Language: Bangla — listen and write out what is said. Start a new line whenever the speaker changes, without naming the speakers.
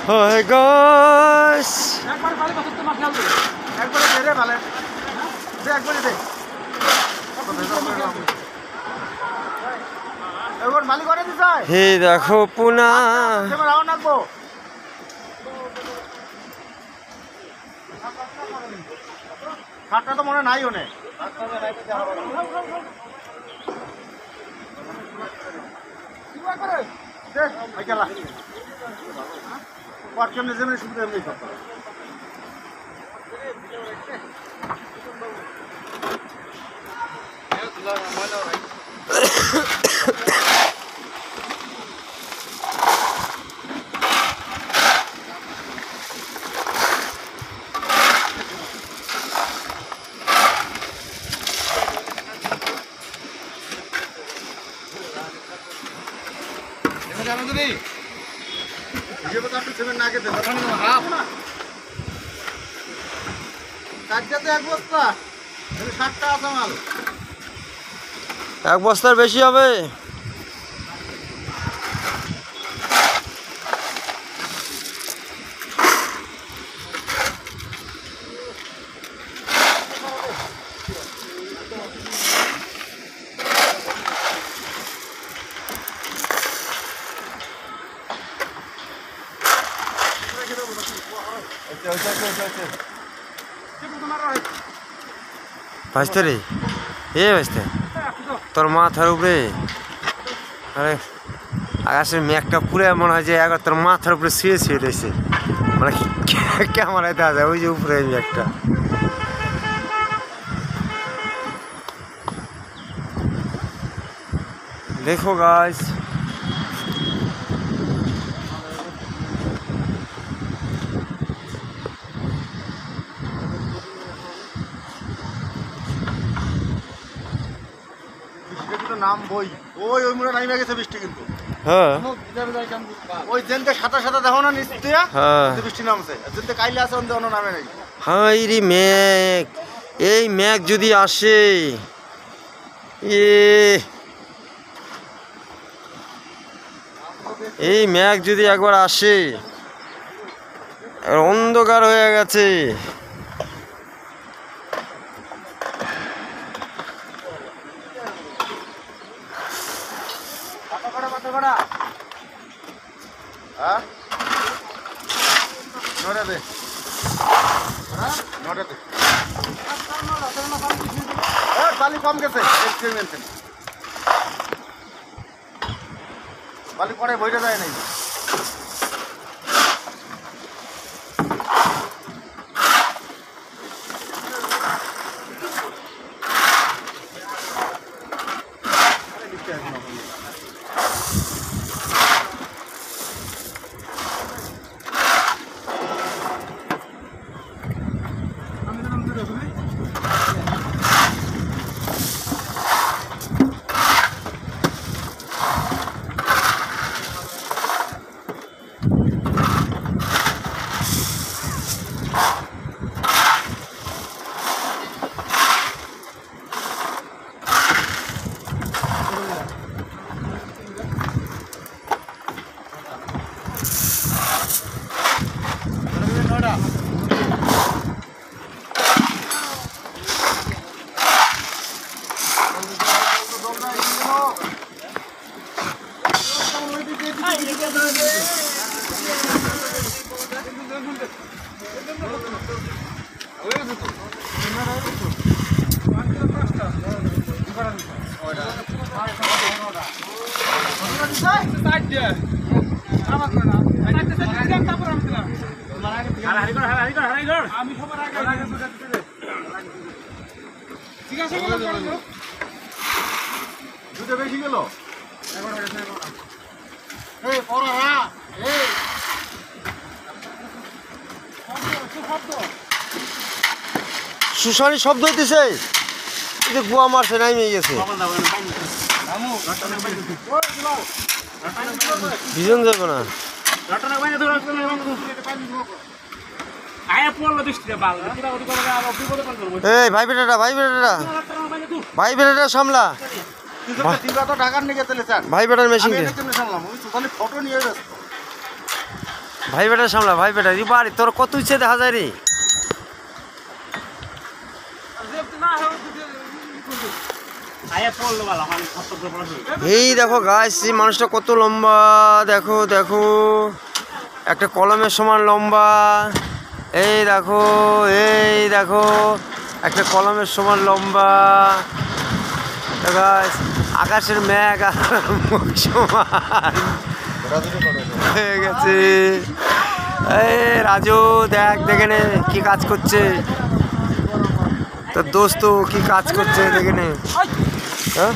হাই গাইস
একবার ভালো কথা তো মাখলাল দে একবারে দে রে ভালো দে একবারে দে এবার মালিক করে দিছ
হে দেখো পুনা
এবার রাউন্ড রাখবো খাটটা তো মনে নাই ওনে কেমনে যেমনি সুবিধা এমনি করতে
এক বস্তার বেশি হবে। ভাজতে রে এ ভাজতে তোর মাথার উপরে আরে আকাশের মেঘটা পুরো মনে হয় যে একবার তোর মাথার উপরে শুয়ে শুয়ে রয়েছে মানে ক্যামেরায় দেখা যায় ওই যে উপরে মেঘটা দেখো গাইস
নাম বই ওই ওই মুড়ে নাইমে গেছে বৃষ্টি কিন্তু
হ্যাঁ
ওই যেনতে সাদা সাদা দেখো না নিচ দিয়া
হ্যাঁ
বৃষ্টি নামছে যেনতে কাইলে আছে অন্য অন্য নামে নাই
হাই রে মেঘ এই মেঘ যদি আসে এই মেঘ যদি একবার আসে অন্ধকার হয়ে গেছে
বালি কম গেছে বালি পরে বইটা যায় নাই দুটো বেশি গেল
সুশানি শব্দ হইতেছে এই যে গুয়া মারছে নাইমে গেছে ভিজন যাবে না এই ভাই বেটাটা সামলা ভাই বেটার মেশিন
ফটো নিয়ে
ভাই বেটা সামলা ভাই বেটা রে বাড়ি তোর কত ইচ্ছে দেখা যায় রে। এই দেখো গাছ এই মানুষটা কত লম্বা দেখো দেখো একটা কলমের সমান লম্বা। এই দেখো একটা কলমের সমান লম্বা গাছ আকাশের মেঘ আর মুখ সমান হয়ে গেছে। এই রাজু দেখ দেখে নে কি কাজ করছে তোর দোস্ত কি কাজ করছে দেখে নে। হ্যাঁ